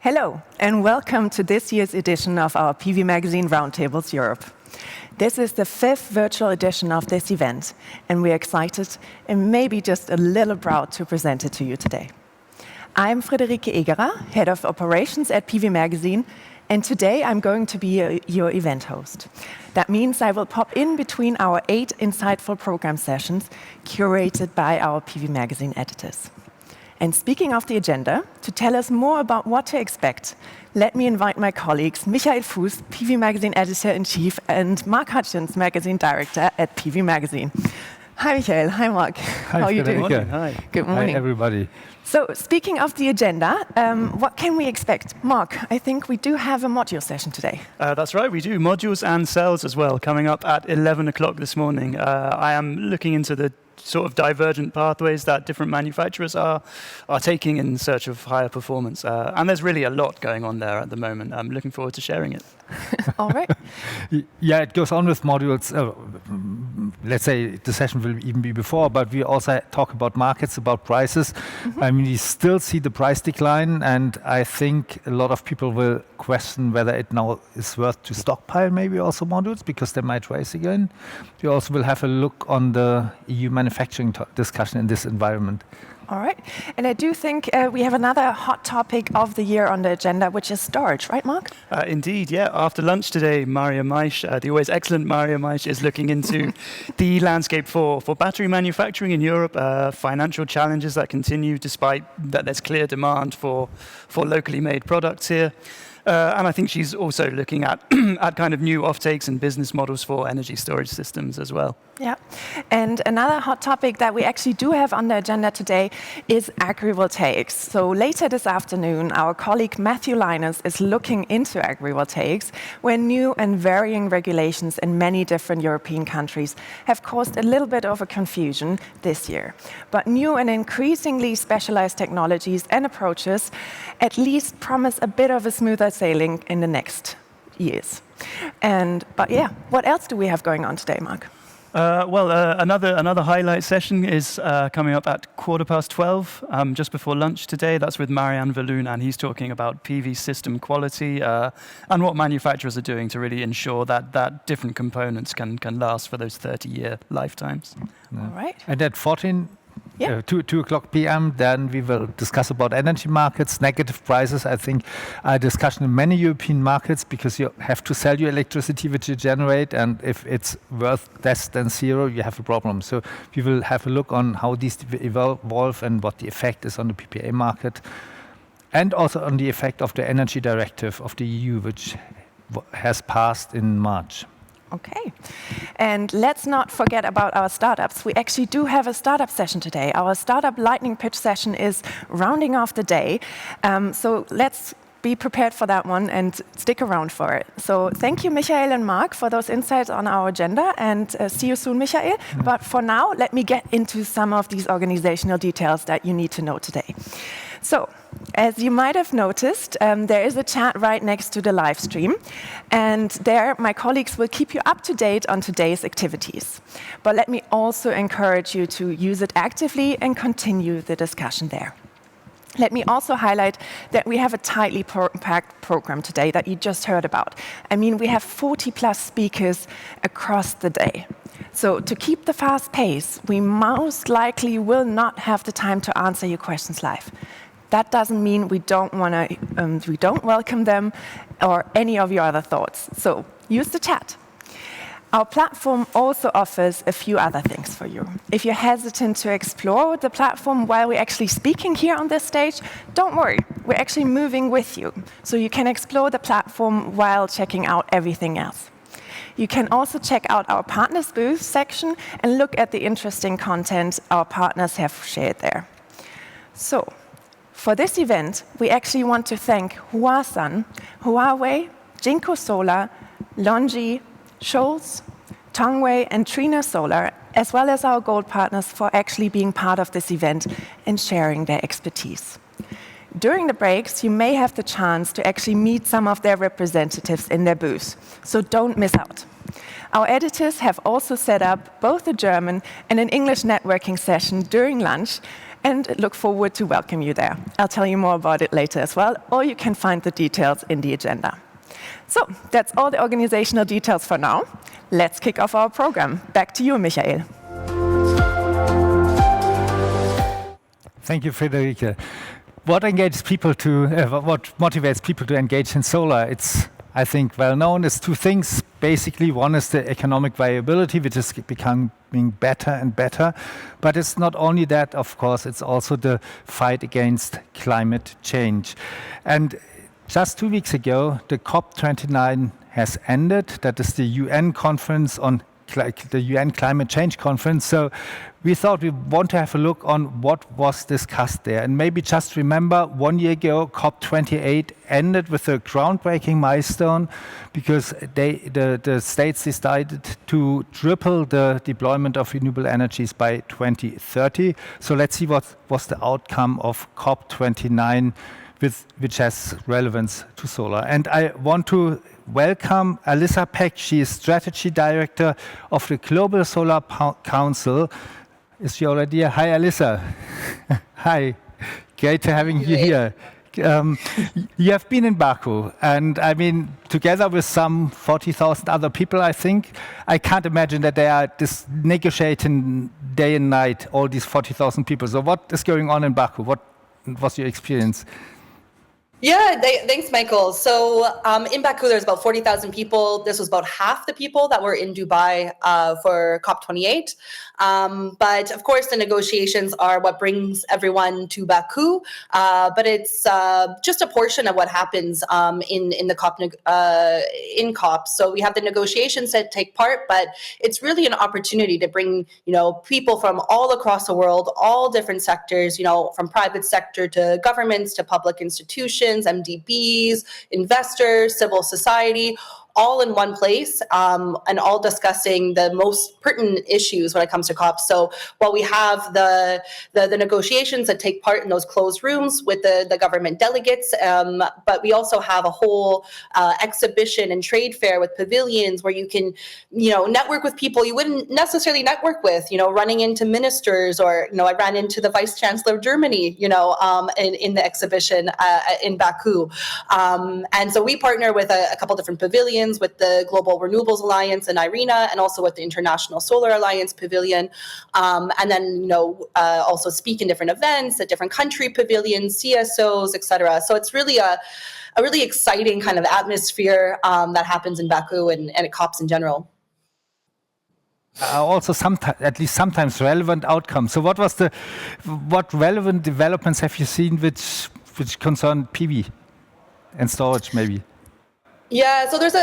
Hello, and welcome to this year's edition of our PV magazine Roundtables Europe. This is the 5th virtual edition of this event, and we're excited and maybe just a little proud to present it to you today. I'm Friederike Egerer, Head of Operations at PV Magazine, and today I'm going to be your event host. That means I will pop in between our 8 insightful program sessions curated by our PV Magazine editors. And speaking of the agenda, to tell us more about what to expect, let me invite my colleagues Michael Fuhs, PV Magazine Editor-in-Chief, and Mark Hutchins, Magazine Director at PV Magazine. Hi, Michael. Hi, Mark. Hi, how are you doing? Good morning. Hi. Good morning. Hi, everybody. So, speaking of the agenda, what can we expect? Mark, I think we do have a module session today. That's right, we do. Modules and cells as well, coming up at 11 o'clock this morning. I am looking into the sort of divergent pathways that different manufacturers are taking in search of higher performance. And there's really a lot going on there at the moment. I'm looking forward to sharing it. All right. Yeah, it goes on with modules. Let's say the session will even be before, but we also talk about markets, about prices. I mean, we still see the price decline, and I think a lot of people will question whether it now is worth to stockpile maybe also modules, because they might rise again. We also will have a look on the EU manufacturing discussion in this environment. All right. And I do think we have another hot topic of the year on the agenda, which is storage, right, Mark? Indeed, yeah. After lunch today, Maja Maisch, the always excellent Maja Maisch, is looking into the landscape for battery manufacturing in Europe, financial challenges that continue despite that there's clear demand for locally made products here. And I think she's also looking at kind of new offtakes and business models for energy storage systems as well. Yeah. And another hot topic that we actually do have on the agenda today is agrivoltaics. So later this afternoon, our colleague Matthew Linus is looking into agrivoltaics, where new and varying regulations in many different European countries have caused a little bit of a confusion this year. But new and increasingly specialized technologies and approaches at least promise a bit of a smoother sailing in the next years. But yeah, what else do we have going on today, Mark? Another highlight session is coming up at 12:15, just before lunch today. That's with Marianne Verloon, and he's talking about PV system quality and what manufacturers are doing to really ensure that different components can last for those 30-year lifetimes. Yeah. All right. And at 2 o'clock p.m., then we will discuss about energy markets, negative prices. I think a discussion in many European markets, because you have to sell your electricity which you generate, and if it's worth less than zero, you have a problem. So we will have a look on how these evolve and what the effect is on the PPA market, and also on the effect of the energy directive of the EU, which has passed in March. Okay. And let's not forget about our startups. We actually do have a startup session today. Our startup lightning pitch session is rounding off the day. So let's be prepared for that one and stick around for it. So thank you, Michael and Mark, for those insights on our agenda, and see you soon, Michael. But for now, let me get into some of these organizational details that you need to know today. So, as you might have noticed, there is a chat right next to the live stream, and there my colleagues will keep you up to date on today's activities. But let me also encourage you to use it actively and continue the discussion there. Let me also highlight that we have a tightly packed program today that you just heard about. I mean, we have 40+ speakers across the day. So to keep the fast pace, we most likely will not have the time to answer your questions live. That doesn't mean we don't welcome them or any of your other thoughts. So use the chat. Our platform also offers a few other things for you. If you're hesitant to explore the platform while we're actually speaking here on this stage, don't worry, we're actually moving with you. So you can explore the platform while checking out everything else. You can also check out our partners booth section and look at the interesting content our partners have shared there. So, for this event, we actually want to thank Huasan, Huawei, Jinko Solar, Longi, Scholz, Tongwei, and Trina Solar, as well as our gold partners, for actually being part of this event and sharing their expertise. During the breaks, you may have the chance to actually meet some of their representatives in their booths, so don't miss out. Our editors have also set up both a German and an English networking session during lunch, and look forward to welcome you there. I'll tell you more about it later as well, or you can find the details in the agenda. So that's all the organizational details for now. Let's kick off our program. Back to you, Michael. Thank you, Friederike. What motivates people to engage in solar? It's, I think, well known. It's two things. Basically, one is the economic viability, which is becoming better and better. But it's not only that, of course, it's also the fight against climate change. And just 2 weeks ago, the COP29 has ended. That is the UN conference on the UN Climate Change Conference. So we thought we want to have a look on what was discussed there. And maybe just remember, 1 year ago, COP28 ended with a groundbreaking milestone because the states decided to triple the deployment of renewable energies by 2030. So let's see what was the outcome of COP29, which has relevance to solar. And I want to welcome Alyssa Peck. She is Strategy Director of the Global Solar Council. Is she already here? Hi, Alyssa. Hi. Great to having you here. You have been in Baku, and I mean, together with some 40,000 other people, I think. I can't imagine that they are just negotiating day and night, all these 40,000 people. So what is going on in Baku? What was your experience? Yeah, thanks, Michael. So in Baku, there's about 40,000 people. This was about half the people that were in Dubai for COP28. But of course, the negotiations are what brings everyone to Baku. But it's just a portion of what happens in the COP. So we have the negotiations that take part, but it's really an opportunity to bring people from all across the world, all different sectors, from private sector to governments to public institutions, MDBs, investors, civil society, all in one place, and all discussing the most pertinent issues when it comes to COP. So while we have the negotiations that take part in those closed rooms with the government delegates, but we also have a whole exhibition and trade fair with pavilions where you can, network with people you wouldn't necessarily network with, running into ministers, or, I ran into the Vice Chancellor of Germany, in the exhibition in Baku. And so we partner with a couple different pavilions, with the Global Renewables Alliance and IRENA, and also with the International Solar Alliance Pavilion. And then, also speak in different events at different country pavilions, CSOs, etc. So it's really a really exciting kind of atmosphere that happens in Baku and at COPs in general. Also, at least sometimes relevant outcomes. So what relevant developments have you seen which concern PV and storage maybe? Yeah, so there's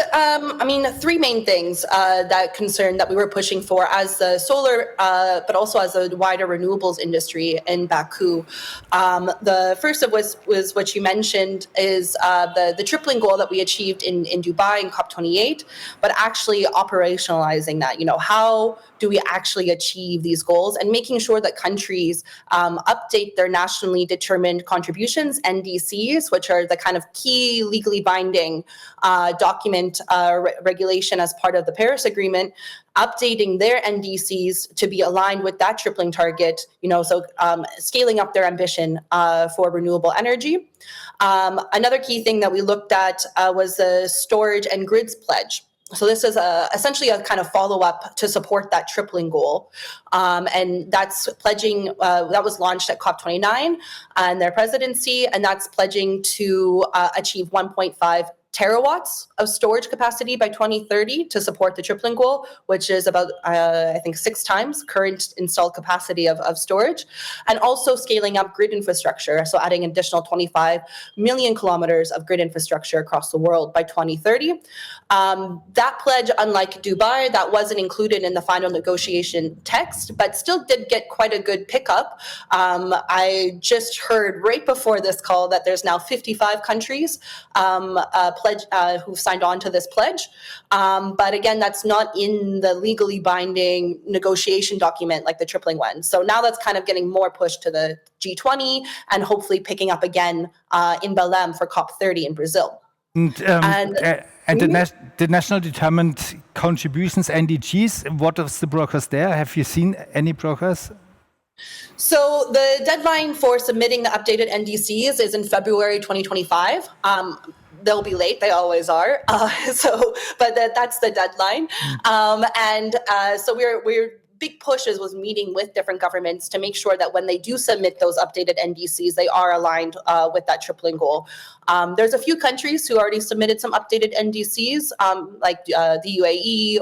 three main things that we were pushing for as the solar, but also as the wider renewables industry in Baku. The first of was what you mentioned is the tripling goal that we achieved in Dubai in COP28, but actually operationalizing that. How do we actually achieve these goals, and making sure that countries update their nationally determined contributions, NDCs, which are the kind of key legally binding document regulation as part of the Paris Agreement, updating their NDCs to be aligned with that tripling target, scaling up their ambition for renewable energy. Another key thing that we looked at was the storage and grids pledge. So this is essentially a kind of follow-up to support that tripling goal. And that's pledging, that was launched at COP29 and their presidency, and that's pledging to achieve 1.5 terawatts of storage capacity by 2030 to support the tripling goal, which is about, 6 times current installed capacity of storage, and also scaling up grid infrastructure, so adding an additional 25 million kilometers of grid infrastructure across the world by 2030. That pledge, unlike Dubai, that wasn't included in the final negotiation text, but still did get quite a good pickup. I just heard right before this call that there's now 55 countries who've signed on to this pledge. But again, that's not in the legally binding negotiation document like the tripling one. So now that's kind of getting more pushed to the G20 and hopefully picking up again in Belém for COP30 in Brazil. And the national determined contributions, NDGs, what is the progress there? Have you seen any progress? So the deadline for submitting the updated NDCs is in February 2025. They'll be late; they always are. But that's the deadline. So we're big pushes was meeting with different governments to make sure that when they do submit those updated NDCs, they are aligned with that tripling goal. There's a few countries who already submitted some updated NDCs, like the UAE,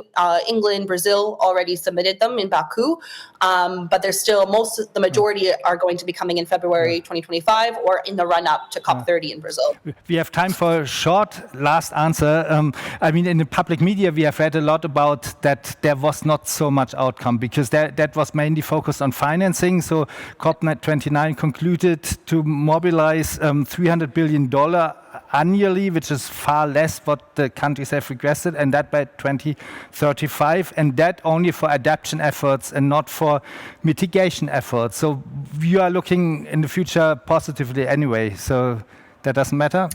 England, Brazil already submitted them in Baku. But there's still the majority are going to be coming in February 2025 or in the run-up to COP30 in Brazil. We have time for a short last answer. I mean, in the public media, we have read a lot about that there was not so much outcome because that was mainly focused on financing. So COP29 concluded to mobilize $300 billion annually, which is far less what the countries have requested, and that by 2035, and that only for adaptation efforts and not for mitigation efforts. So we are looking in the future positively anyway, so that doesn't matter?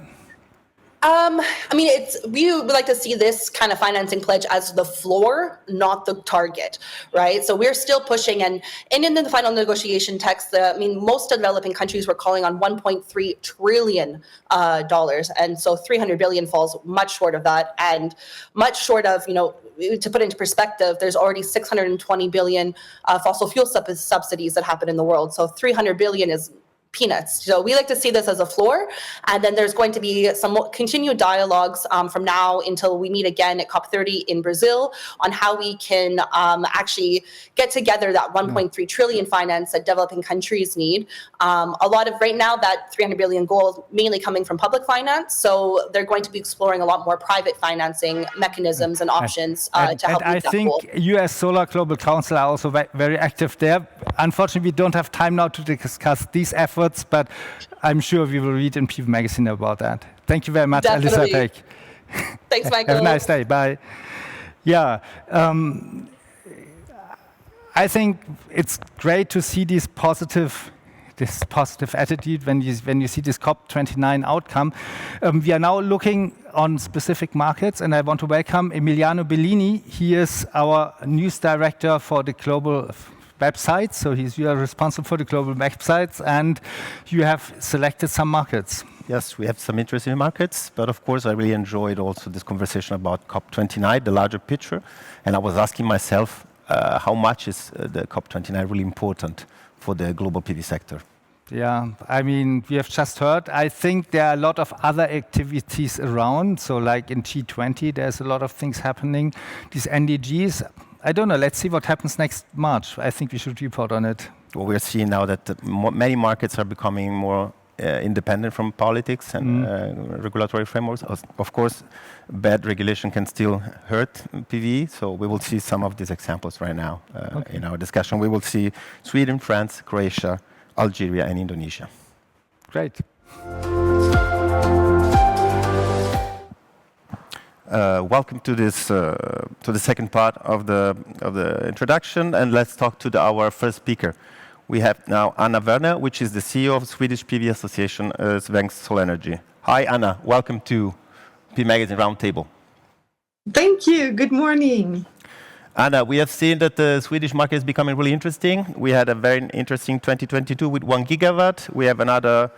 I mean, we would like to see this kind of financing pledge as the floor, not the target, right? So we're still pushing, and in the final negotiation text, most developing countries were calling on $1.3 trillion, and so 300 billion falls much short of that, and much short of, to put into perspective, there's already 620 billion fossil fuel subsidies that happen in the world. So 300 billion is peanuts. So we like to see this as a floor, and then there's going to be some continued dialogues from now until we meet again at COP30 in Brazil on how we can actually get together that 1.3 trillion finance that developing countries need. A lot of right now that 300 billion goal is mainly coming from public finance, so they're going to be exploring a lot more private financing mechanisms and options to help meet that goal. I think US Solar Global Council are also very active there. Unfortunately, we don't have time now to discuss these efforts, but I'm sure we will read in People magazine about that. Thank you very much, Alyssa. Thanks, Michael. Have a nice day. Bye. Yeah, I think it's great to see this positive attitude when you see this COP29 outcome. We are now looking on specific markets, and I want to welcome Emiliano Bellini. He is our news director for the global websites, so you are responsible for the global websites, and you have selected some markets. Yes, we have some interesting markets, but of course I really enjoyed also this conversation about COP29, the larger picture, and I was asking myself how much is the COP29 really important for the global PV sector? Yeah, I mean, we have just heard, I think there are a lot of other activities around, so like in G20 there's a lot of things happening, these NDGs, I don't know, let's see what happens next March. I think we should report on it. Well, we're seeing now that many markets are becoming more independent from politics and regulatory frameworks. Of course, bad regulation can still hurt PV, so we will see some of these examples right now in our discussion. We will see Sweden, France, Croatia, Algeria, and Indonesia. Great. Welcome to this to the second part of the introduction, and let's talk to our first speaker. We have now Anna Werner, which is the CEO of Swedish PV Association, Svensk Solenergi. Hi, Anna. Welcome to PV Magazine Roundtable. Thank you. Good morning. Anna, we have seen that the Swedish market is becoming really interesting. We had a very interesting 2022 with 1 gigawatt. We have another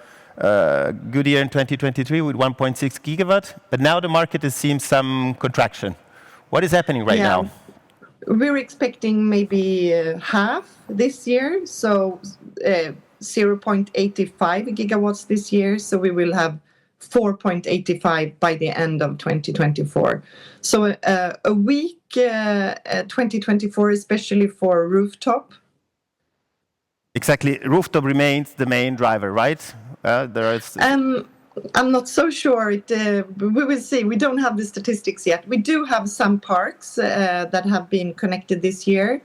good year in 2023 with 1.6 gigawatt. But now the market is seeing some contraction. What is happening right now? We're expecting maybe half this year, so 0.85 gigawatts this year. So we will have 4.85 by the end of 2024. So a weak 2024, especially for rooftop. Exactly. Rooftop remains the main driver, right? I'm not so sure. We will see. We don't have the statistics yet. We do have some parks that have been connected this year.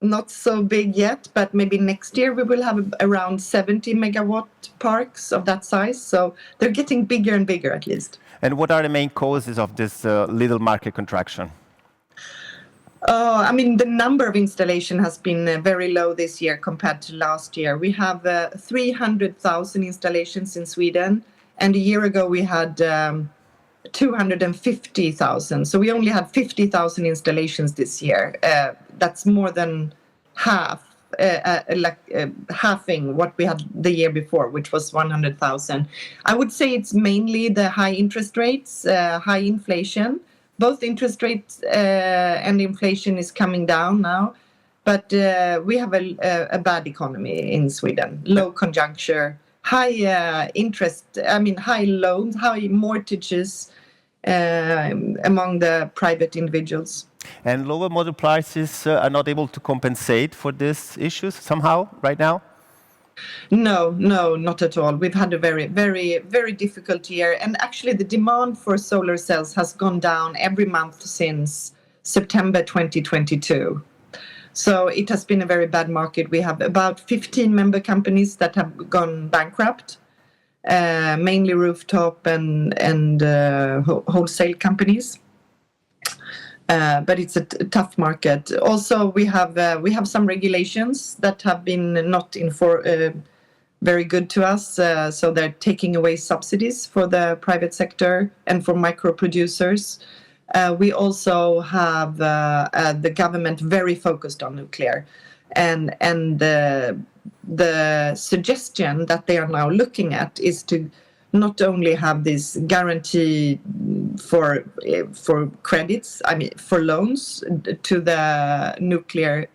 Not so big yet, but maybe next year we will have around 70 megawatt parks of that size. So they're getting bigger and bigger at least. And what are the main causes of this little market contraction? I mean, the number of installation has been very low this year compared to last year. We have 300,000 installations in Sweden, and a year ago we had 250,000. So we only had 50,000 installations this year. That's more than halving what we had the year before, which was 100,000. I would say it's mainly the high interest rates, high inflation. Both interest rates and inflation is coming down now, but we have a bad economy in Sweden. Low conjuncture, high high loans, high mortgages among the private individuals. And lower module prices are not able to compensate for these issues somehow right now? No, not at all. We've had a very, very, very difficult year. And actually the demand for solar cells has gone down every month since September 2022. So it has been a very bad market. We have about 15 member companies that have gone bankrupt, mainly rooftop and wholesale companies. But it's a tough market. Also, we have some regulations that have been not very good to us. So they're taking away subsidies for the private sector and for micro producers. We also have the government very focused on nuclear, and the suggestion that they are now looking at is to not only have this guarantee for credits, for loans to the nuclear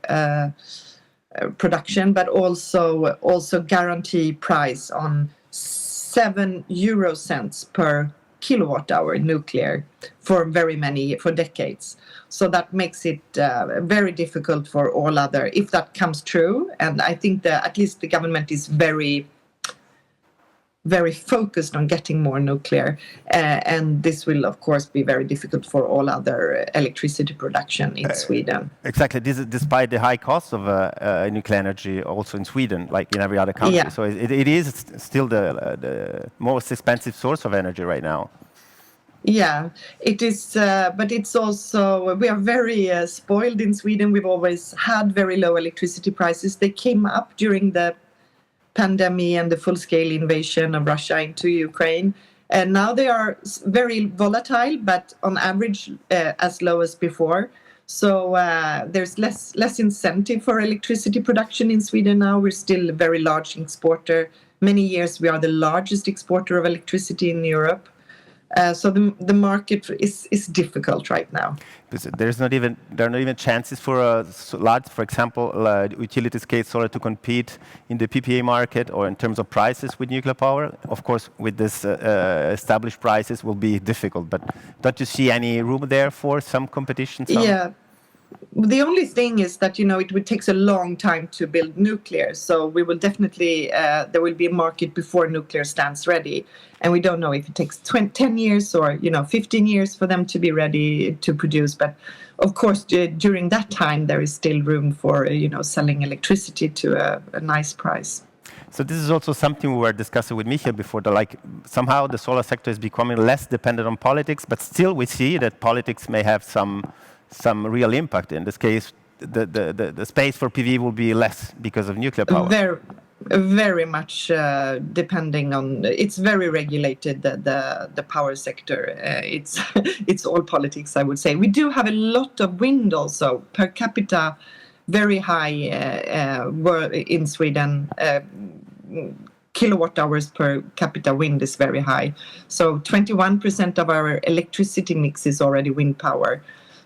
production, but also guarantee price on 7 euro cents per kilowatt hour nuclear for decades. So that makes it very difficult for all other, if that comes true. And I think that at least the government is very focused on getting more nuclear, and this will of course be very difficult for all other electricity production in Sweden. Exactly. This is despite the high cost of nuclear energy also in Sweden, like in every other country. Yeah. So it is still the most expensive source of energy right now. Yeah, it is, but it's also, we are very spoiled in Sweden. We've always had very low electricity prices. They came up during the pandemic and the full-scale invasion of Russia into Ukraine. And now they are very volatile, but on average as low as before. So there's less incentive for electricity production in Sweden now. We're still a very large exporter. Many years we are the largest exporter of electricity in Europe. So the market is difficult right now. There are not even chances for large, for example, utility scale solar to compete in the PPA market or in terms of prices with nuclear power. Of course, with this established prices will be difficult. But don't you see any room there for some competition? Yeah. The only thing is that, it would take a long time to build nuclear. So we will definitely, there will be a market before nuclear stands ready. And we don't know if it takes 10 years or, 15 years for them to be ready to produce. But of course, during that time, there is still room for, selling electricity to a nice price. So this is also something we were discussing with Michael before, somehow the solar sector is becoming less dependent on politics, but still we see that politics may have some real impact. In this case, the space for PV will be less because of nuclear power. Very much depending on, it's very regulated, the power sector. It's all politics, I would say. We do have a lot of wind also, per capita, very high in Sweden. Kilowatt hours per capita wind is very high. So 21% of our electricity mix is already wind power.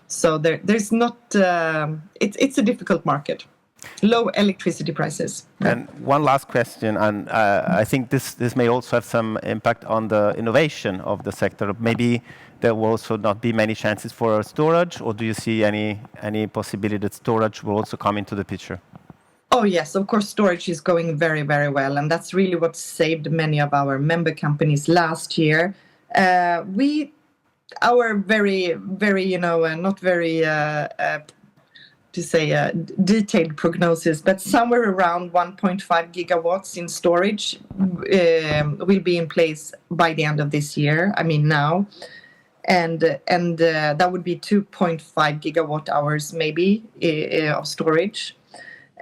So there's not, it's a difficult market. Low electricity prices. And one last question, and I think this may also have some impact on the innovation of the sector. Maybe there will also not be many chances for storage, or do you see any possibility that storage will also come into the picture? Oh yes, of course, storage is going very, very well, and that's really what saved many of our member companies last year. Our very, very, not very, detailed prognosis, but somewhere around 1.5 gigawatts in storage will be in place by the end of this year. Now, and that would be 2.5 gigawatt hours maybe of storage.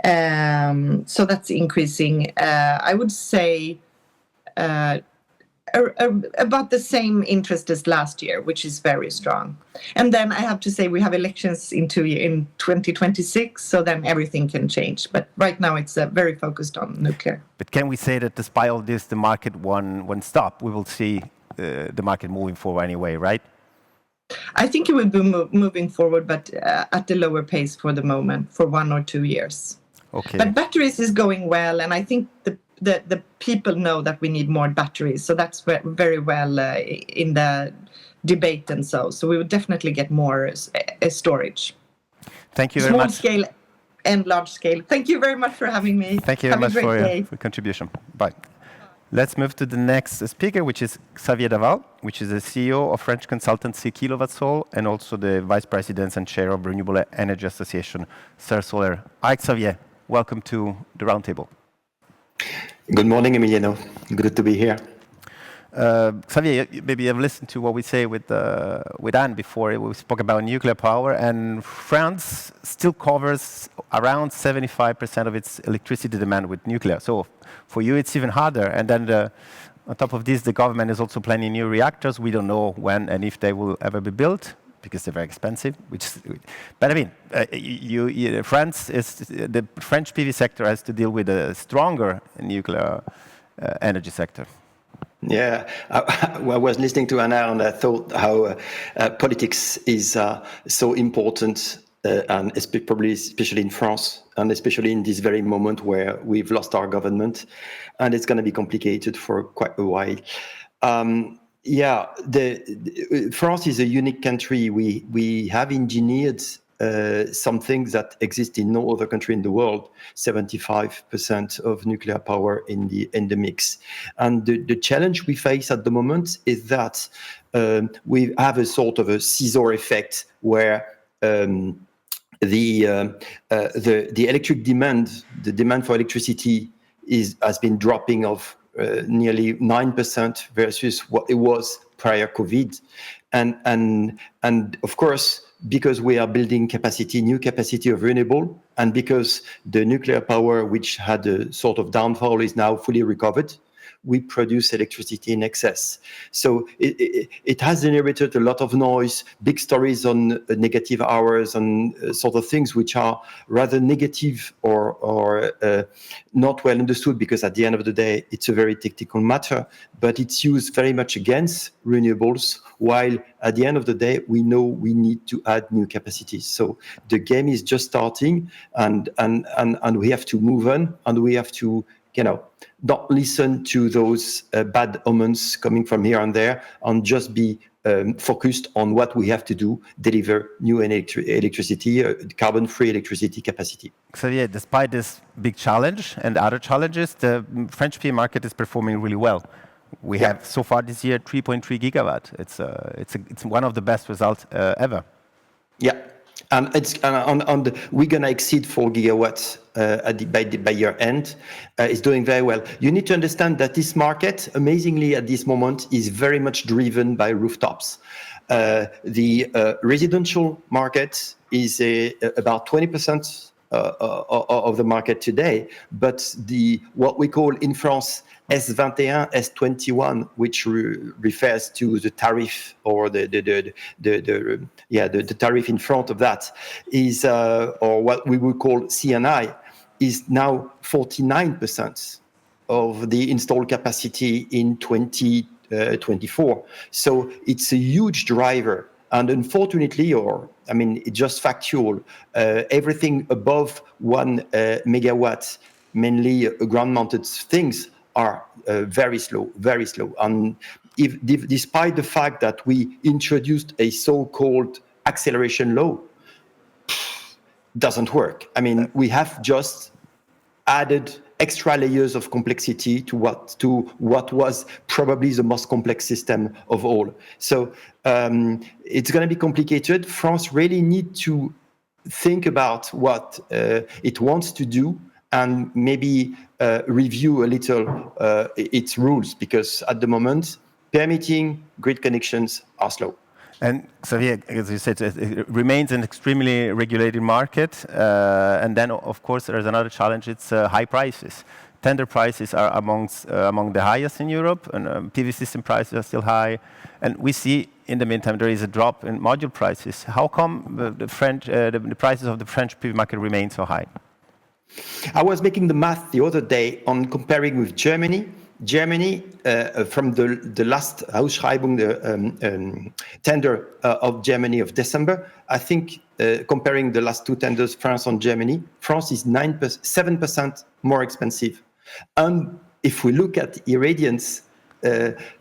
So that's increasing. I would say about the same interest as last year, which is very strong. And then I have to say we have elections in 2026, so then everything can change. But right now it's very focused on nuclear. But can we say that despite all this, the market won't stop? We will see the market moving forward anyway, right? I think it will be moving forward, but at a lower pace for the moment, for 1 or 2 years. Okay. But batteries is going well, and I think the people know that we need more batteries, so that's very well in the debate and so we will definitely get more storage. Thank you very much. Small scale and large scale. Thank you very much for having me. Thank you very much for your contribution. Bye. Let's move to the next speaker, which is Xavier Daval, which is the CEO of French consultancy kiloWattsol and also the Vice President and Chair of Renewable Energy Association, Solenergi. Hi, Xavier. Welcome to the Roundtable. Good morning, Emiliano. Good to be here. Xavier, maybe you've listened to what we say with Anne before. We spoke about nuclear power, and France still covers around 75% of its electricity demand with nuclear. So for you, it's even harder. And then on top of this, the government is also planning new reactors. We don't know when and if they will ever be built, because they're very expensive. But I mean, the French PV sector has to deal with a stronger nuclear energy sector. Yeah, I was listening to Anna and I thought how politics is so important, and especially in France, and especially in this very moment where we've lost our government, and it's going to be complicated for quite a while. France is a unique country. We have engineered some things that exist in no other country in the world. 75% of nuclear power in the mix, and the challenge we face at the moment is that we have a sort of a scissor effect where the electric demand, the demand for electricity, has been dropping of nearly 9% versus what it was prior COVID, and of course, because we are building new capacity of renewable, and because the nuclear power, which had a sort of downfall, is now fully recovered, we produce electricity in excess. So it has generated a lot of noise, big stories on negative hours and sort of things which are rather negative or not well understood, because at the end of the day, it's a very technical matter, but it's used very much against renewables, while at the end of the day, we know we need to add new capacities. So the game is just starting, and we have to move on, and we have to, not listen to those bad omens coming from here and there, and just be focused on what we have to do, deliver new electricity, carbon-free electricity capacity. Xavier, despite this big challenge and other challenges, the French PV market is performing really well. We have so far this year 3.3 gigawatt. It's one of the best results ever. Yeah. And we're going to exceed 4 gigawatts by year end. It's doing very well. You need to understand that this market, amazingly at this moment, is very much driven by rooftops. The residential market is about 20% of the market today, but what we call in France S21, S21, which refers to the tariff, or the tariff in front of that, is or what we would call CNI, is now 49% of the installed capacity in 2024. So it's a huge driver. And unfortunately, it's just factual, everything above 1 megawatt, mainly ground-mounted things, are very slow. And despite the fact that we introduced a so-called acceleration law, doesn't work. We have just added extra layers of complexity to what was probably the most complex system of all. So it's going to be complicated. France really needs to think about what it wants to do, and maybe review a little its rules, because at the moment, permitting grid connections are slow. And Xavier, as you said, it remains an extremely regulated market. And then, of course, there's another challenge. It's high prices. Tender prices are among the highest in Europe, and PV system prices are still high. And we see, in the meantime, there is a drop in module prices. How come the prices of the French PV market remain so high? I was making the math the other day on comparing with Germany. Germany, from the last Ausschreibung, the tender of Germany of December, I think comparing the last two tenders, France and Germany, France is 7% more expensive. And if we look at irradiance,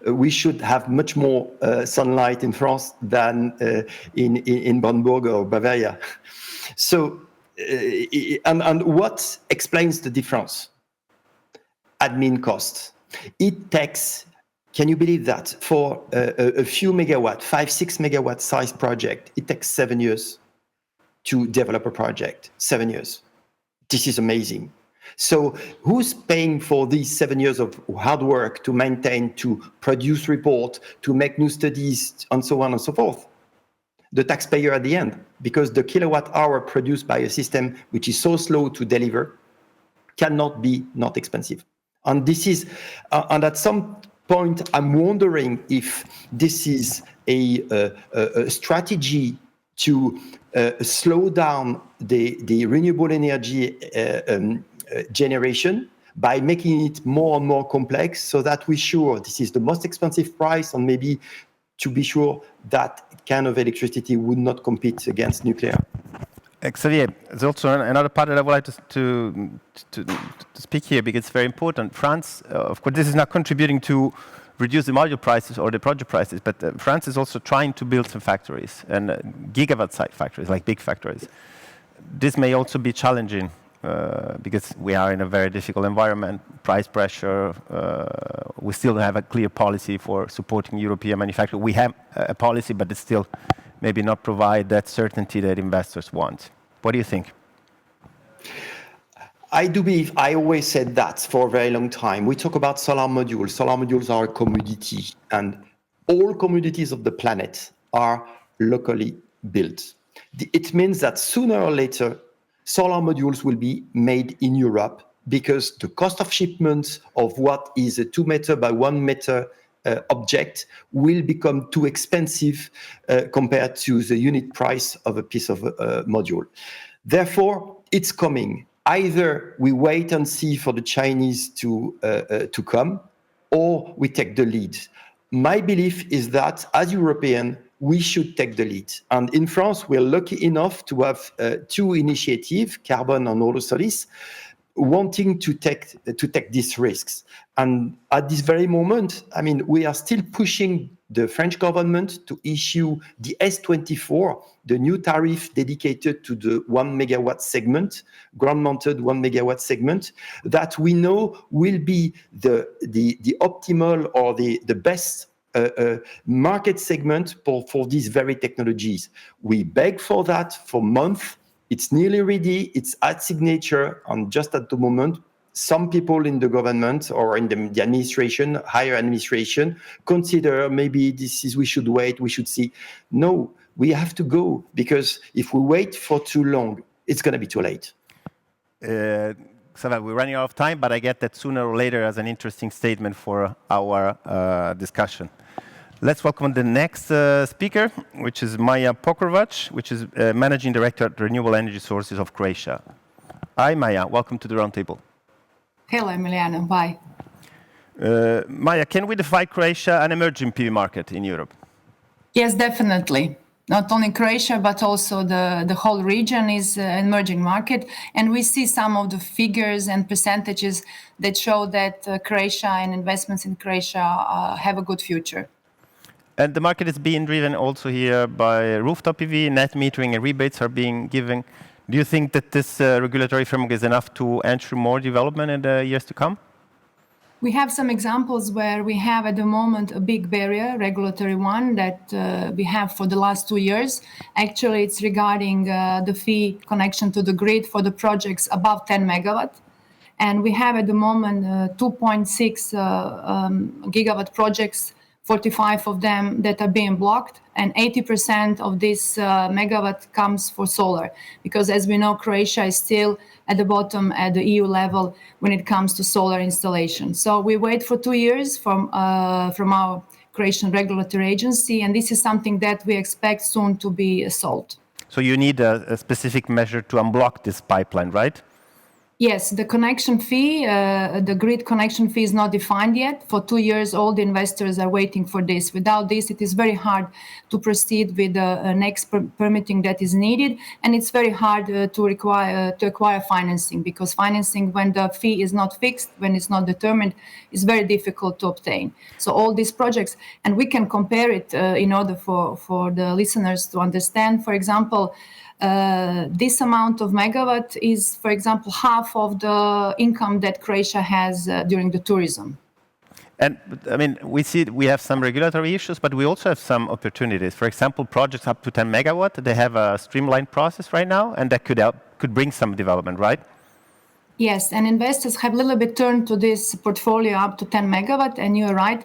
we should have much more sunlight in France than in Brandenburg or Bavaria. So, and what explains the difference? Admin costs. It takes, can you believe that? For a few megawatt, 5-6 megawatt size project, it takes 7 years to develop a project. 7 years. This is amazing. So who's paying for these 7 years of hard work to maintain, to produce report, to make new studies, and so on and so forth? The taxpayer at the end, because the kilowatt hour produced by a system which is so slow to deliver cannot be not expensive. And this is, and at some point, I'm wondering if this is a strategy to slow down the renewable energy generation by making it more and more complex, so that we're sure this is the most expensive price, and maybe to be sure that kind of electricity would not compete against nuclear. Xavier, there's also another part that I would like to speak here, because it's very important. France, of course, this is not contributing to reduce the module prices or the project prices, but France is also trying to build some factories, and gigawatt-site factories, like big factories. This may also be challenging, because we are in a very difficult environment, price pressure. We still don't have a clear policy for supporting European manufacturing. We have a policy, but it still maybe not provide that certainty that investors want. What do you think? I do believe, I always said that for a very long time. We talk about solar modules. Solar modules are a commodity, and all commodities of the planet are locally built. It means that sooner or later, solar modules will be made in Europe, because the cost of shipment of what is a 2 meter by 1 meter object will become too expensive compared to the unit price of a piece of module. Therefore, it's coming. Either we wait and see for the Chinese to come, or we take the lead. My belief is that as European, we should take the lead. And in France, we're lucky enough to have two initiatives, Carbon and Holosolis, wanting to take these risks. And at this very moment, I mean, we are still pushing the French government to issue the S24, the new tariff dedicated to the 1 megawatt segment, ground-mounted 1 megawatt segment, that we know will be the optimal or the best market segment for these very technologies. We beg for that for months. It's nearly ready. It's at signature, and just at the moment, some people in the government or in the administration, higher administration, consider maybe we should wait, we should see. No, we have to go, because if we wait for too long, it's going to be too late. Xavier, we're running out of time, but I get that sooner or later as an interesting statement for our discussion. Let's welcome the next speaker, which is Maja Pokrovac, which is Managing Director at Renewable Energy Sources of Croatia. Hi, Maja. Welcome to the Roundtable. Hello, Emiliano. Bye. Maja, can we define Croatia an emerging PV market in Europe? Yes, definitely. Not only Croatia, but also the whole region is an emerging market. And we see some of the figures and percentages that show that Croatia and investments in Croatia have a good future. And the market is being driven also here by rooftop PV, net metering and rebates are being given. Do you think that this regulatory framework is enough to ensure more development in the years to come? We have some examples where we have at the moment a big barrier, regulatory one, that we have for the last 2 years. Actually, it's regarding the fee connection to the grid for the projects above 10 megawatt. And we have at the moment 2.6 gigawatt projects 45 of them that are being blocked, and 80% of this megawatt comes for solar, because as we know, Croatia is still at the bottom at the EU level when it comes to solar installation. So we wait for 2 years from our Croatian regulatory agency, and this is something that we expect soon to be solved. So you need a specific measure to unblock this pipeline, right? Yes, the connection fee, the grid connection fee is not defined yet. For 2 years, all the investors are waiting for this. Without this, it is very hard to proceed with the next permitting that is needed, and it's very hard to acquire financing, because financing, when the fee is not fixed, when it's not determined, is very difficult to obtain. So all these projects, and we can compare it in order for the listeners to understand. For example, this amount of megawatt is, for example, half of the income that Croatia has during the tourism. And I mean, we have some regulatory issues, but we also have some opportunities. For example, projects up to 10 megawatt, they have a streamlined process right now, and that could bring some development, right? Yes, and investors have a little bit turned to this portfolio up to 10 megawatt, and you're right.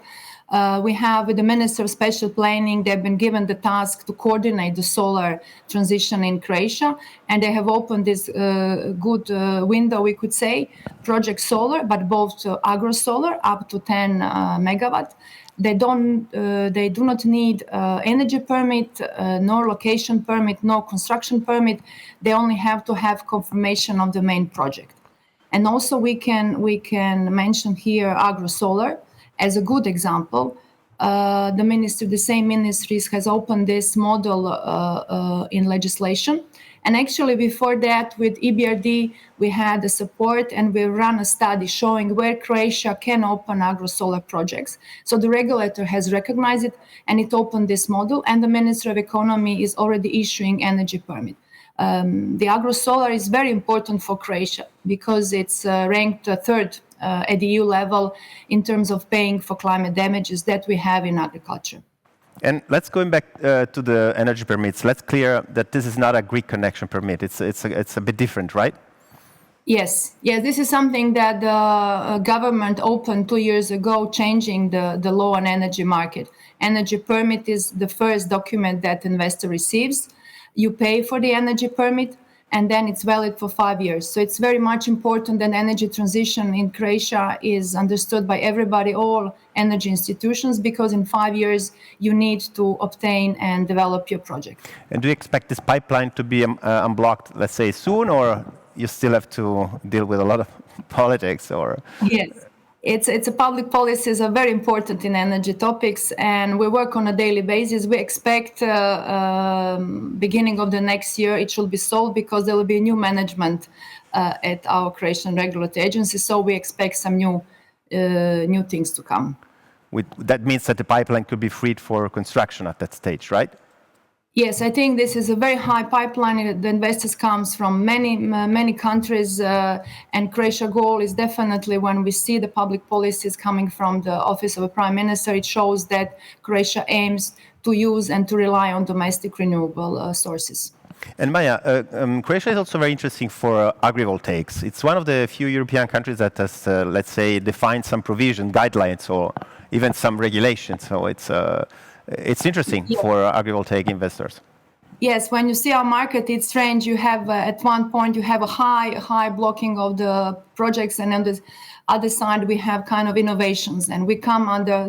We have, with the Minister of Special Planning, they've been given the task to coordinate the solar transition in Croatia, and they have opened this good window, we could say, project solar, but both agro-solar up to 10 megawatt. They do not need energy permit, nor location permit, no construction permit. They only have to have confirmation of the main project. And also we can mention here agro-solar as a good example. The same ministries has opened this model in legislation. And actually before that, with EBRD, we had the support, and we ran a study showing where Croatia can open agro-solar projects. So the regulator has recognized it, and it opened this model, and the Ministry of Economy is already issuing energy permit. The agro-solar is very important for Croatia because it's ranked third at the EU level in terms of paying for climate damages that we have in agriculture. And let's go back to the energy permits. Let's clear that this is not a grid connection permit. It's a bit different, right? Yes, this is something that the government opened 2 years ago, changing the law on energy market. Energy permit is the first document that investor receives. You pay for the energy permit, and then it's valid for 5 years. So it's very much important that energy transition in Croatia is understood by everybody, all energy institutions, because in 5 years you need to obtain and develop your project. And do you expect this pipeline to be unblocked, let's say, soon, or you still have to deal with a lot of politics? Or Yes. It's a public policies are very important in energy topics, and we work on a daily basis. We expect beginning of the next year it should be solved, because there will be new management at our Croatian regulatory agency. So we expect some new things to come. That means that the pipeline could be freed for construction at that stage, right? Yes, I think this is a very high pipeline. The investors comes from many countries, and Croatia's goal is definitely, when we see the public policies coming from the Office of the Prime Minister, it shows that Croatia aims to use and to rely on domestic renewable sources. And Maja, Croatia is also very interesting for agrivoltaics. It's one of the few European countries that has, let's say, defined some provision, guidelines, or even some regulations. So it's interesting for agrivoltaic investors. Yes, when you see our market, it's strange. You have at one point you have a high blocking of the projects, and on the other side we have kind of innovations. And we come under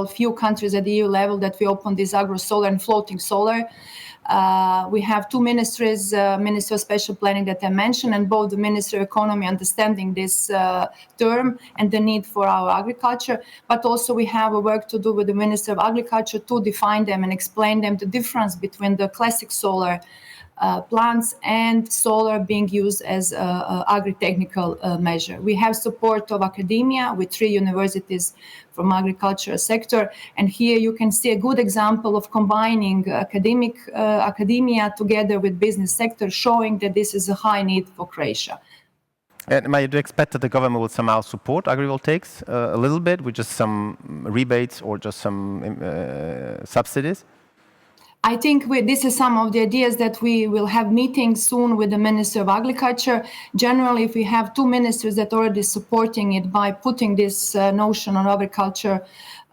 few countries at the EU level that we open this agro-solar and floating solar. We have two ministries, Ministry of Special Planning that I mentioned, and both the Ministry of Economy understanding this term and the need for our agriculture. But also we have a work to do with the Ministry of Agriculture to define them and explain them the difference between the classic solar plants and solar being used as an agri-technical measure. We have support of academia with 3 universities from agriculture sector, and here you can see a good example of combining academia together with business sector, showing that this is a high need for Croatia. And Maja, do you expect that the government will somehow support agrivoltaics a little bit with just some rebates or just some subsidies? I think this is some of the ideas that we will have meetings soon with the Ministry of Agriculture. Generally, if we have 2 ministries that are already supporting it by putting this notion on agriculture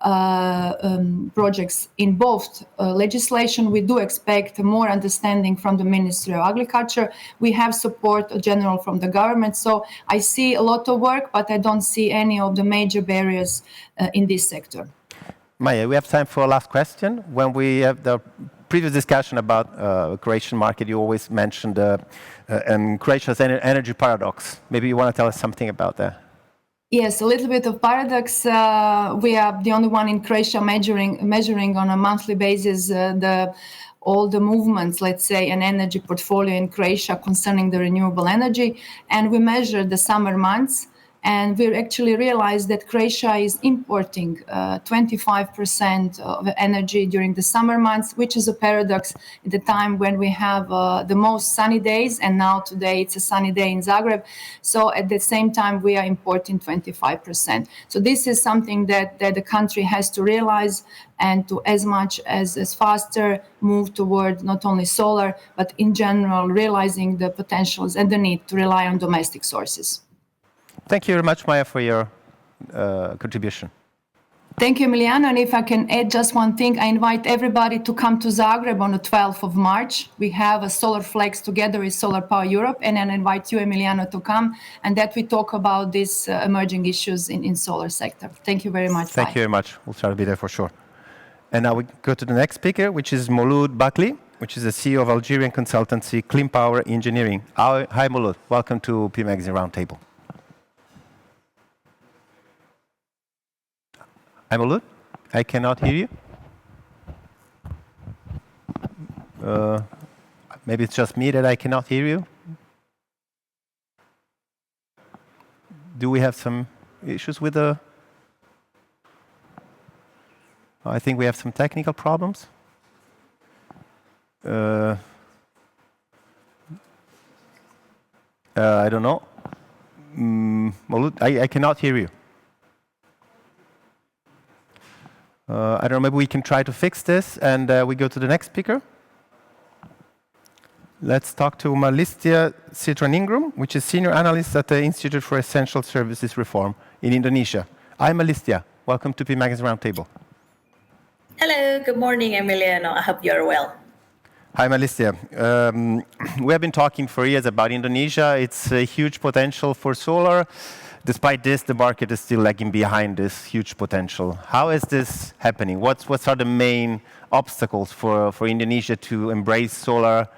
projects in both legislation. We do expect more understanding from the Ministry of Agriculture. We have support general from the government. So I see a lot of work, but I don't see any of the major barriers in this sector. Maja, we have time for a last question. When we have the previous discussion about Croatian market, you always mentioned Croatia's energy paradox. Maybe you want to tell us something about that. Yes, a little bit of paradox. We are the only one in Croatia measuring on a monthly basis all the movements, let's say, an energy portfolio in Croatia concerning the renewable energy. And we measure the summer months. And we actually realized that Croatia is importing 25% of energy during the summer months, which is a paradox at the time when we have the most sunny days. And now today it's a sunny day in Zagreb. So at the same time, we are importing 25%. So this is something that the country has to realize and to as much as faster move toward not only solar, but in general, realizing the potentials and the need to rely on domestic sources. Thank you very much, Maja, for your contribution. Thank you, Emiliano. And if I can add just one thing, I invite everybody to come to Zagreb on the 12th of March. We have a Solar Flex together with Solar Power Europe, and I invite you, Emiliano, to come and that we talk about these emerging issues in solar sector. Thank you very much. Thank you very much. We'll try to be there for sure. And now we go to the next speaker, which is Mouloud Bakli, which is the CEO of Algerian consultancy Clean Power Engineering. Hi, Mouloud. Welcome to P Magazine Roundtable. Hi, Mouloud. I cannot hear you. Maybe it's just me that I cannot hear you. Do we have some issues with the... I think we have some technical problems. I don't know. Mouloud, I cannot hear you. I don't know, maybe we can try to fix this and we go to the next speaker. Let's talk to Marylista Citraningrum, which is Senior Analyst at the Institute for Essential Services Reform in Indonesia. Hi, Marylista. Welcome to P Magazine Roundtable. Hello, good morning, Emiliano. I hope you're well. Hi, Marylista. We have been talking for years about Indonesia. It's a huge potential for solar. Despite this, the market is still lagging behind this huge potential. How is this happening? What are the main obstacles for Indonesia to embrace solar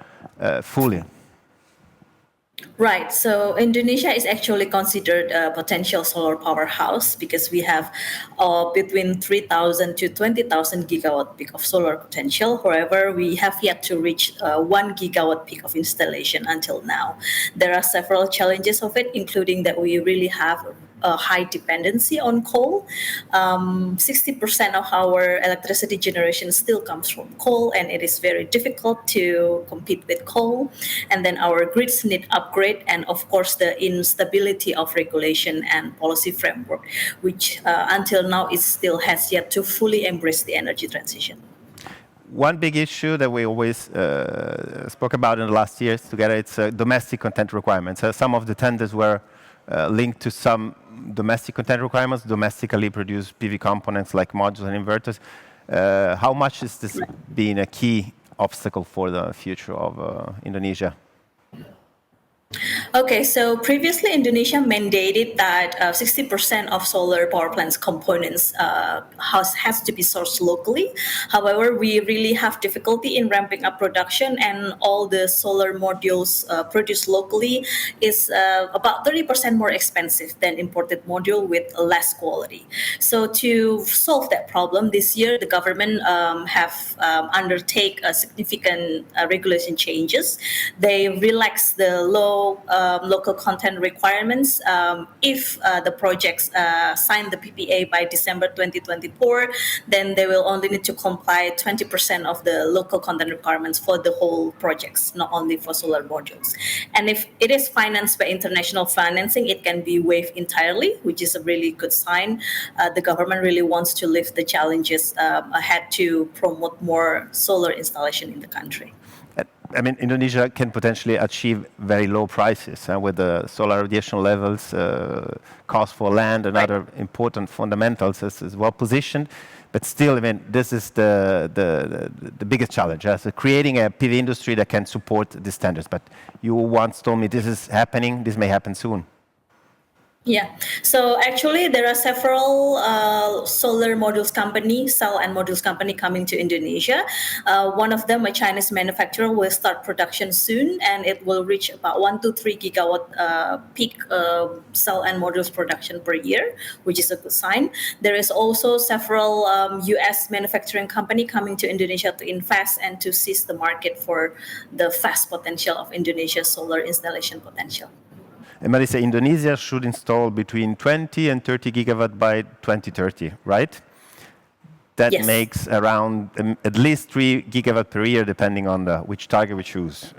fully? Right, so Indonesia is actually considered a potential solar powerhouse because we have between 3,000 to 20,000 gigawatt peak of solar potential. However, we have yet to reach 1 gigawatt peak of installation until now. There are several challenges of it, including that we really have a high dependency on coal. 60% of our electricity generation still comes from coal, and it is very difficult to compete with coal. And then our grids need upgrade, and of course the instability of regulation and policy framework, which until now it still has yet to fully embrace the energy transition. One big issue that we always spoke about in the last years together, it's domestic content requirements. Some of the tenders were linked to some domestic content requirements, domestically produced PV components like modules and inverters. How much is this being a key obstacle for the future of Indonesia? Okay, so previously Indonesia mandated that 60% of solar power plants components has to be sourced locally. However, we really have difficulty in ramping up production, and all the solar modules produced locally is about 30% more expensive than imported module with less quality. So to solve that problem, this year the government have undertake significant regulation changes. They relax the local content requirements. If the projects sign the PPA by December 2024, then they will only need to comply 20% of the local content requirements for the whole projects, not only for solar modules. And if it is financed by international financing, it can be waived entirely, which is a really good sign. The government really wants to lift the challenges ahead to promote more solar installation in the country. I mean, Indonesia can potentially achieve very low prices with the solar radiation levels, cost for land and other important fundamentals is well positioned. But still, I mean, this is the biggest challenge, so creating a PV industry that can support the standards. But you once told me this is happening, this may happen soon. Yeah, so actually there are several solar modules company, cell and modules company coming to Indonesia. One of them, a Chinese manufacturer, will start production soon, and it will reach about 1 to 3 gigawatt peak cell and modules production per year, which is a good sign. There is also several US manufacturing company coming to Indonesia to invest and to seize the market for the vast potential of Indonesia's solar installation potential. And Marylista, Indonesia should install between 20 and 30 gigawatt by 2030, right? That makes around at least 3 gigawatt per year, depending on which target we choose.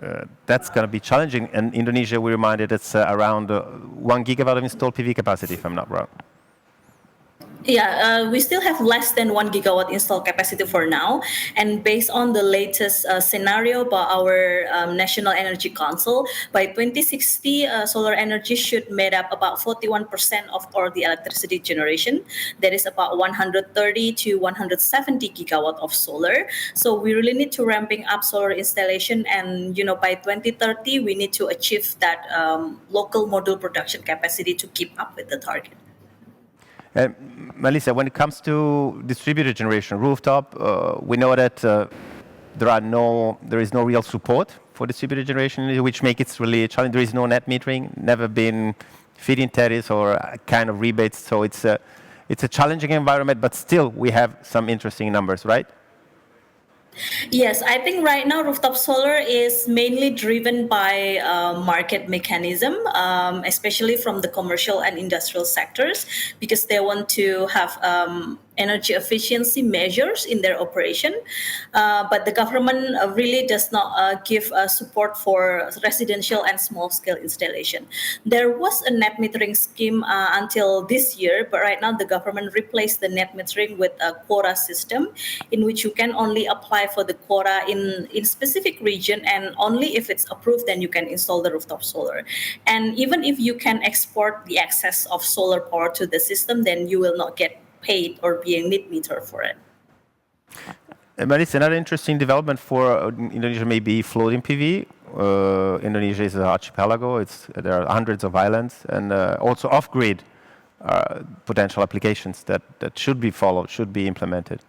That's going to be challenging. And Indonesia, we reminded, it's around 1 gigawatt of installed PV capacity, if I'm not wrong. Yeah, we still have less than 1 gigawatt installed capacity for now. And based on the latest scenario by our National Energy Council, by 2060, solar energy should make up about 41% of all the electricity generation. That is about 130 to 170 gigawatt of solar. So we really need to ramping up solar installation. And, by 2030, we need to achieve that local module production capacity to keep up with the target. Marylista, when it comes to distributed generation, rooftop, we know that there is no real support for distributed generation, which makes it really challenging. There is no net metering, never been feed-in tariffs or kind of rebates. So it's a challenging environment, but still we have some interesting numbers, right? Yes, I think right now rooftop solar is mainly driven by market mechanism, especially from the commercial and industrial sectors, because they want to have energy efficiency measures in their operation. But the government really does not give support for residential and small-scale installation. There was a net metering scheme until this year, but right now the government replaced the net metering with a quota system in which you can only apply for the quota in specific region, and only if it's approved then you can install the rooftop solar. And even if you can export the excess of solar power to the system, then you will not get paid or being net meter for it. But it's another interesting development for Indonesia, maybe floating PV. Indonesia is an archipelago. There are hundreds of islands, and also off-grid potential applications that should be followed, should be implemented.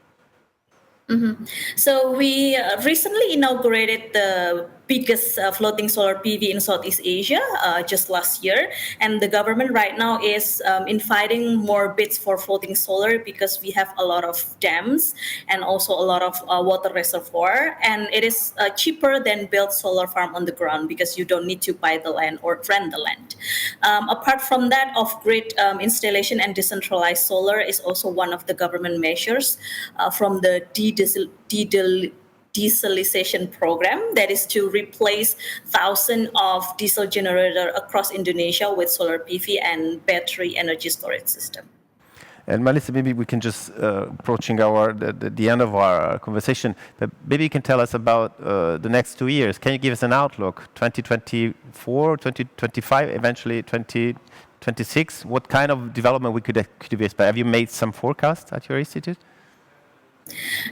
Mm-hmm. So we recently inaugurated the biggest floating solar PV in Southeast Asia just last year, and the government right now is inviting more bids for floating solar because we have a lot of dams and also a lot of water reservoir, and it is cheaper than build solar farm on the ground because you don't need to buy the land or rent the land. Apart from that, off-grid installation and decentralized solar is also one of the government measures from the dieselization program, that is to replace thousands of diesel generators across Indonesia with solar PV and battery energy storage system. And Marylista, maybe we can just approaching the end of our conversation, but maybe you can tell us about the next 2 years. Can you give us an outlook? 2024, 2025, eventually 2026. What kind of development could we expect? Have you made some forecasts at your institute?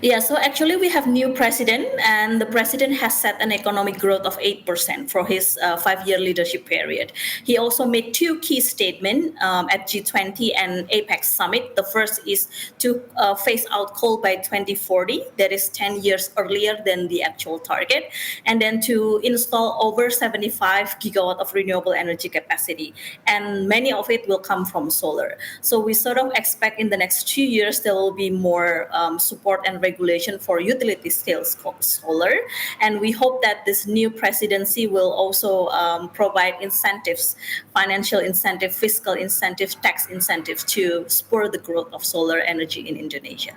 Yeah, so actually we have new president, and the president has set an economic growth of 8% for his 5-year leadership period. He also made 2 key statements at G20 and APEC summit. The first is to phase out coal by 2040, that is 10 years earlier than the actual target, and then to install over 75 gigawatt of renewable energy capacity, and many of it will come from solar. So we sort of expect in the next 2 years there will be more support and regulation for utility scale solar, and we hope that this new presidency will also provide incentives, financial incentive, fiscal incentive, tax incentive to spur the growth of solar energy in Indonesia.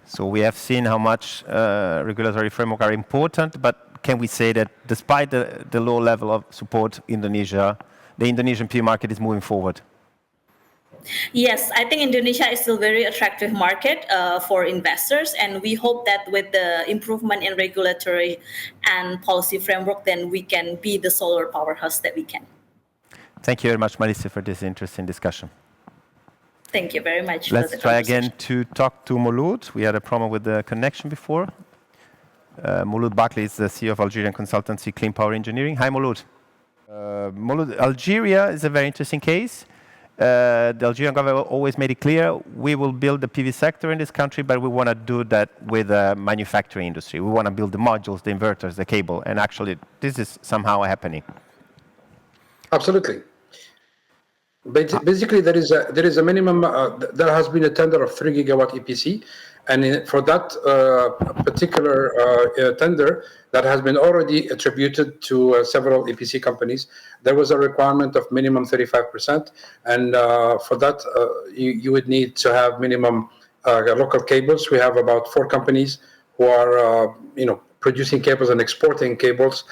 So we have seen how much regulatory framework are important, but can we say that despite the low level of support, the Indonesian PV market is moving forward? Yes, I think Indonesia is still a very attractive market for investors, and we hope that with the improvement in regulatory and policy framework, then we can be the solar powerhouse that we can. Thank you very much, Marylista, for this interesting discussion. Thank you very much. Let's try again to talk to Mouloud. We had a problem with the connection before. Mouloud Bakli is the CEO of Algerian consultancy Clean Power Engineering. Hi, Mouloud. Mouloud, Algeria is a very interesting case. The Algerian government always made it clear, we will build the PV sector in this country, but we want to do that with the manufacturing industry. We want to build the modules, the inverters, the cable, and actually this is somehow happening. Absolutely. Basically, there is a minimum, there has been a tender of 3 gigawatt EPC, and for that particular tender that has been already attributed to several EPC companies, there was a requirement of minimum 35%, and for that you would need to have minimum local cables. We have about 4 companies who are producing cables and exporting cables,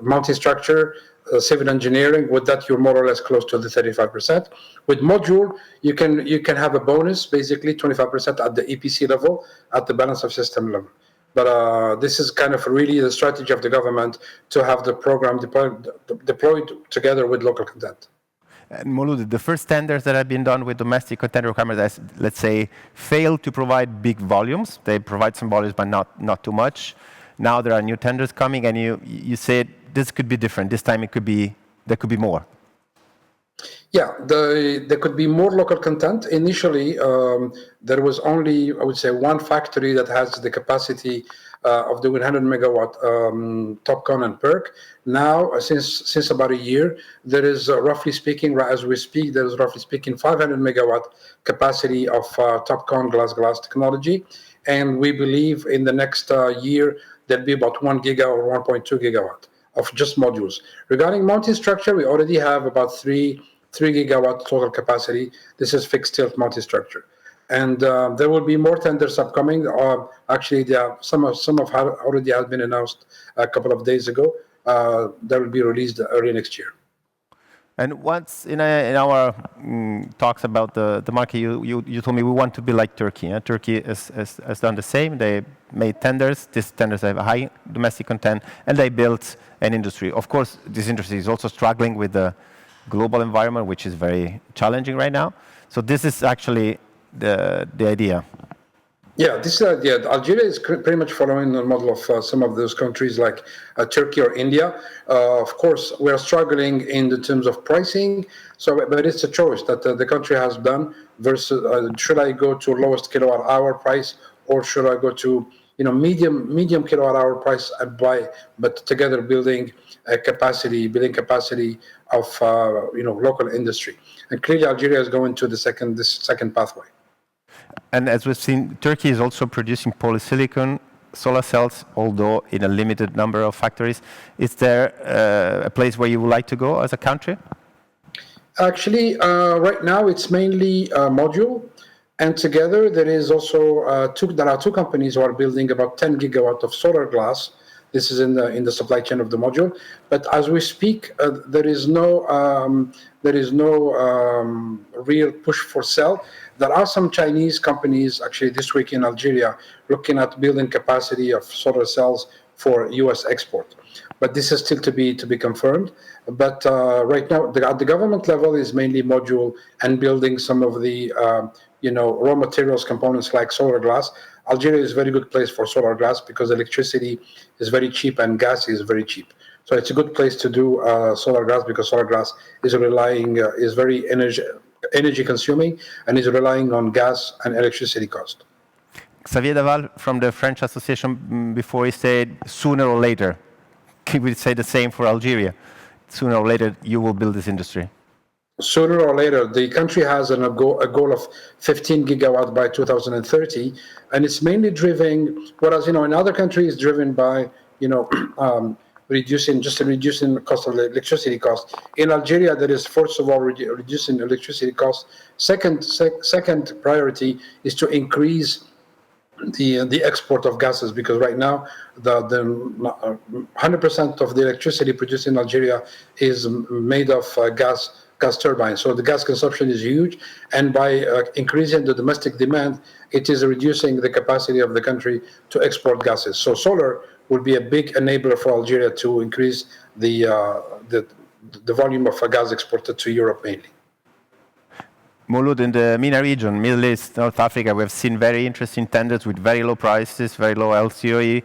mounting structure, civil engineering. With that, you're more or less close to the 35%. With module, you can have a bonus, basically 25% at the EPC level, at the balance of system level. But this is kind of really the strategy of the government to have the program deployed together with local content. And Mouloud, the first tenders that have been done with domestic content requirements, let's say, failed to provide big volumes. They provide some volumes, but not too much. Now there are new tenders coming, and you said this could be different. This time there could be more. Yeah, there could be more local content. Initially, there was only, I would say, one factory that has the capacity of doing 100 megawatt TOPCon and PERC. Now, since about a year, there is roughly speaking, as we speak, there is roughly speaking 500 megawatt capacity of TOPCon glass technology. And we believe in the next year, there'll be about 1 giga or 1.2 gigawatt of just modules. Regarding mounting structure, we already have about 3 gigawatt total capacity. This is fixed tilt mounting structure. And there will be more tenders upcoming. Actually, some have already have been announced a couple of days ago. That will be released early next year. And once in our talks about the market, you told me we want to be like Turkey. Turkey has done the same. They made tenders. These tenders have a high domestic content, and they built an industry. Of course, this industry is also struggling with the global environment, which is very challenging right now. So this is actually the idea. Yeah, this is the idea. Algeria is pretty much following the model of some of those countries like Turkey or India. Of course, we are struggling in the terms of pricing. But it's a choice that the country has done versus should I go to lowest kilowatt hour price, or should I go to medium kilowatt hour price and buy, but together building capacity of local industry. And clearly Algeria is going to this second pathway. And as we've seen, Turkey is also producing polysilicon solar cells, although in a limited number of factories. Is there a place where you would like to go as a country? Actually, right now it's mainly module. And together there is also there are 2 companies who are building about 10 gigawatt of solar glass. This is in the supply chain of the module. But as we speak, there is no real push for cell. There are some Chinese companies actually this week in Algeria looking at building capacity of solar cells for U.S. export. But this is still to be confirmed. But right now, at the government level is mainly module and building some of the raw materials components like solar glass. Algeria is a very good place for solar glass because electricity is very cheap and gas is very cheap. So it's a good place to do solar glass because solar glass is very energy consuming and is relying on gas and electricity cost. Xavier Daval from the French Association before he said sooner or later. Can we say the same for Algeria? Sooner or later you will build this industry. Sooner or later, the country has a goal of 15 gigawatt by 2030, and it's mainly driven, whereas in other countries driven by reducing the cost of electricity cost. In Algeria, there is first of all reducing electricity cost. Second priority is to increase the export of gases, because right now the 100% of the electricity produced in Algeria is made of gas gas turbines. So the gas consumption is huge, and by increasing the domestic demand, it is reducing the capacity of the country to export gases. So solar will be a big enabler for Algeria to increase the volume of gas exported to Europe mainly. Mouloud, in the MENA region, Middle East, North Africa, we have seen very interesting tenders with very low prices, very low LCOE.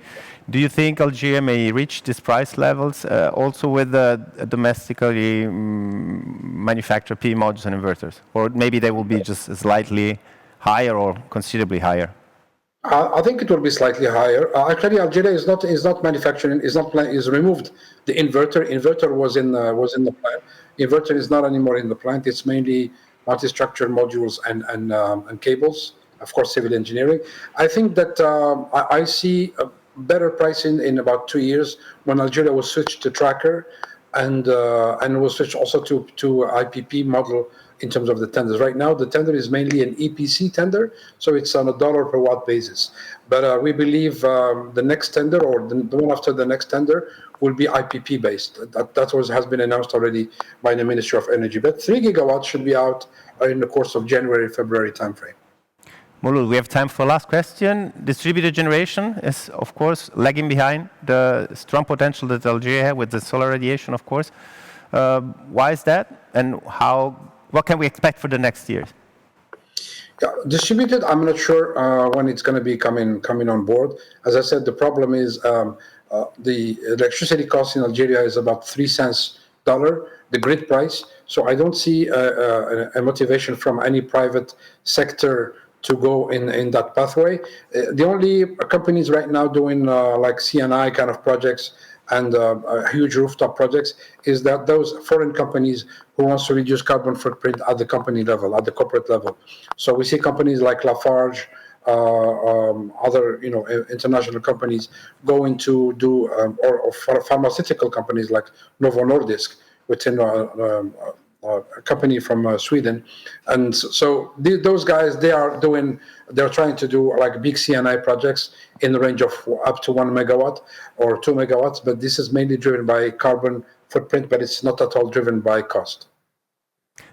Do you think Algeria may reach these price levels also with domestically manufactured PV modules and inverters? Or maybe they will be just slightly higher or considerably higher? I think it will be slightly higher. Actually, Algeria is not manufacturing, is removed the inverter. Inverter was in the plant. Inverter is not anymore in the plant. It's mainly multi-structure modules and cables, of course, civil engineering. I think that I see a better pricing in about 2 years when Algeria will switch to tracker and will switch also to IPP model in terms of the tenders. Right now, the tender is mainly an EPC tender, so it's on a dollar per watt basis. But we believe the next tender or the one after the next tender will be IPP based. That has been announced already by the Ministry of Energy. But 3 gigawatts should be out in the course of January, February timeframe. Mouloud, we have time for last question. Distributed generation is, of course, lagging behind the strong potential that Algeria has with the solar radiation, of course. Why is that? And what can we expect for the next years? Yeah, distributed, I'm not sure when it's going to be coming on board. As I said, the problem is the electricity cost in Algeria is about 3 cents dollar, the grid price. So I don't see a motivation from any private sector to go in that pathway. The only companies right now doing like CNI kind of projects and huge rooftop projects is that those foreign companies who wants to reduce carbon footprint at the company level, at the corporate level. So we see companies like Lafarge, other international companies going to do, or pharmaceutical companies like Novo Nordisk, within a company from Sweden, and so those guys they're trying to do like big CNI projects in the range of up to 1 megawatt or 2 megawatts, but this is mainly driven by carbon footprint, but it's not at all driven by cost.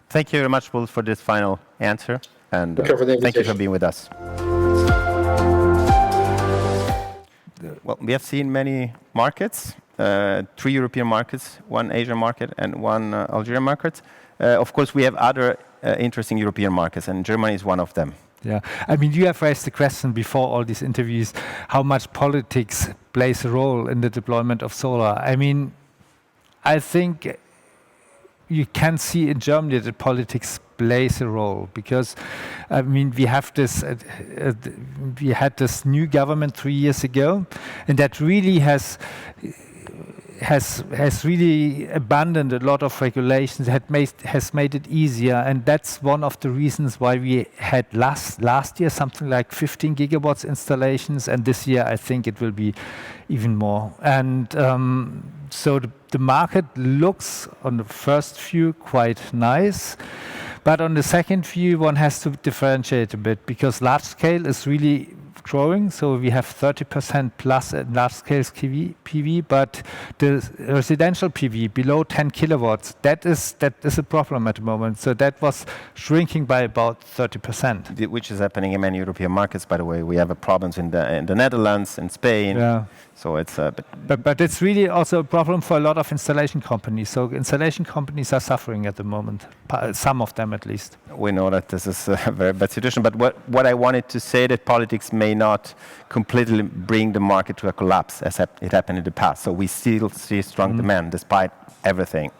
Thank you very much, Will, for this final answer, and thank you for being with us. Well, we have seen many markets, 3 European markets, 1 Asian market, and 1 Algerian market. Of course, we have other interesting European markets, and Germany is one of them. Yeah, I mean, you have raised the question before all these interviews, how much politics plays a role in the deployment of solar. I mean, I think you can see in Germany that politics plays a role because, I mean, we had this new government 3 years ago, and that really has really abandoned a lot of regulations, has made it easier, and that's one of the reasons why we had last year something like 15 gigawatts installations, and this year I think it will be even more. And so the market looks on the first view quite nice, but on the second view one has to differentiate a bit because large scale is really growing, so we have 30% plus at large-scale PV, but the residential PV below 10 kilowatts, that is a problem at the moment. So that was shrinking by about 30%. Which is happening in many European markets, by the way. We have problems in the Netherlands and Spain. Yeah. So it's but it's really also a problem for a lot of installation companies. So installation companies are suffering at the moment, some of them at least. We know that this is a very bad situation. But what I wanted to say that politics may not completely bring the market to a collapse as it happened in the past. So we still see strong demand despite everything.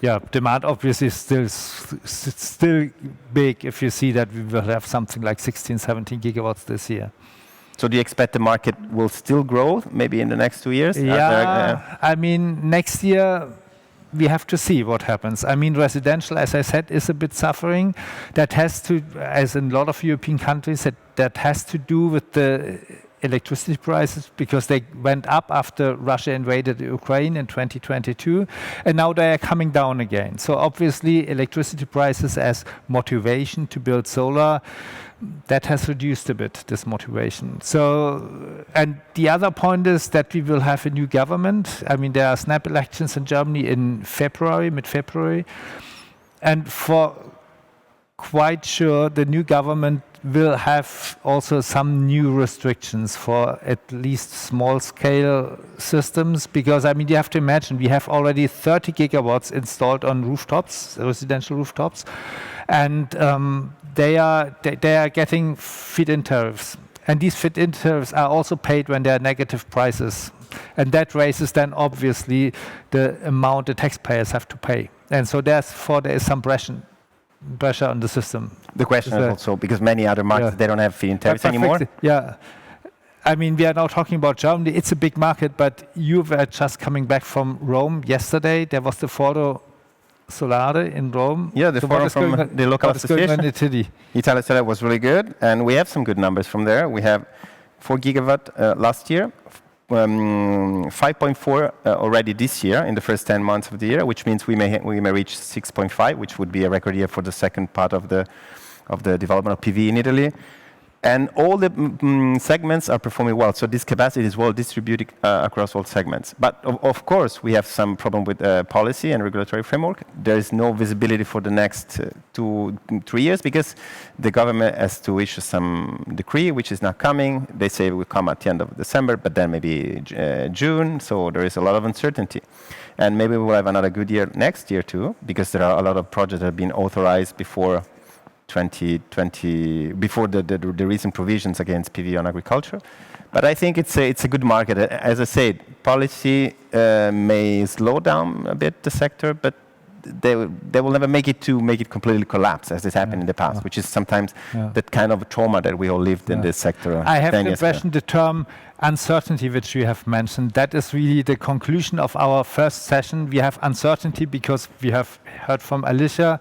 Yeah, demand obviously is still big if you see that we will have something like 16, 17 gigawatts this year. So do you expect the market will still grow maybe in the next 2 years? Yeah, I mean, next year we have to see what happens. I mean, residential, as I said, is a bit suffering. That has to, as in a lot of European countries, that has to do with the electricity prices because they went up after Russia invaded Ukraine in 2022, and now they are coming down again. So obviously, electricity prices as motivation to build solar, that has reduced a bit, this motivation. So, and the other point is that we will have a new government. I mean, there are snap elections in Germany in February, mid-February. And for quite sure, the new government will have also some new restrictions for at least small-scale systems, because I mean you have to imagine we have already 30 gigawatts installed on rooftops, residential rooftops, and they are getting feed-in tariffs, and these feed-in tariffs are also paid when there are negative prices, and that raises then obviously the amount the taxpayers have to pay, and so therefore there is some pressure on the system. The question is also because many other markets, they don't have feed-in tariffs anymore. Yeah. I mean, we are now talking about Germany. It's a big market, but you were just coming back from Rome yesterday. There was the Foro Solare in Rome. Yeah, the forum from the local association. In Italy? Italy was really good, and we have some good numbers from there. We have 4 gigawatt last year, 5.4 already this year in the first 10 months of the year, which means we may reach 6.5, which would be a record year for the second part of the development of PV in Italy. And all the segments are performing well. So this capacity is well distributed across all segments. But of course, we have some problem with policy and regulatory framework. There is no visibility for the next 2-3 years because the government has to issue some decree, which is not coming. They say it will come at the end of December, but then maybe June. So there is a lot of uncertainty. And maybe we'll have another good year next year too, because there are a lot of projects that have been authorized before 2020, before the recent provisions against PV on agriculture. But I think it's a good market. As I said, policy may slow down a bit the sector, but they will never make it completely collapse as it happened in the past, which is sometimes that kind of trauma that we all lived in this sector. I have the impression the term uncertainty, which you have mentioned, that is really the conclusion of our first session. We have uncertainty because we have heard from Alyssa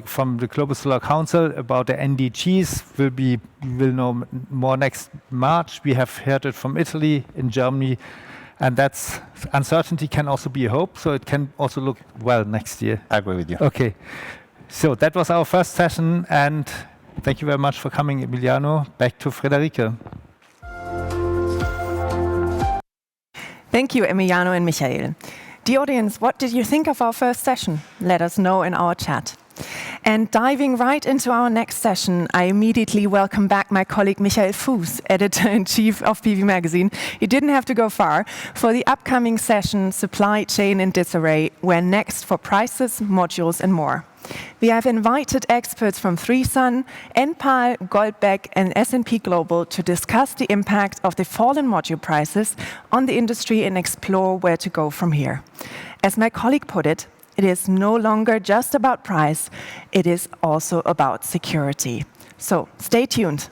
from the Global Solar Council about the NDGs. We will know more next March. We have heard it from Italy, in Germany, and that's uncertainty can also be a hope. So it can also look well next year. I agree with you. Okay, so that was our first session, and thank you very much for coming, Emiliano. Back to Friederike. Thank you, Emiliano and Michael. Dear audience, what did you think of our first session? Let us know in our chat. And diving right into our next session, I immediately welcome back my colleague Michael Fuhs, Editor-in-Chief of PV Magazine. You didn't have to go far for the upcoming session, Supply Chain in Disarray, where next for prices, modules and more. We have invited experts from 3Sun, Enpal, Goldbeck and S&P Global to discuss the impact of the fallen module prices on the industry and explore where to go from here. As my colleague put it, it is no longer just about price, it is also about security. So stay tuned.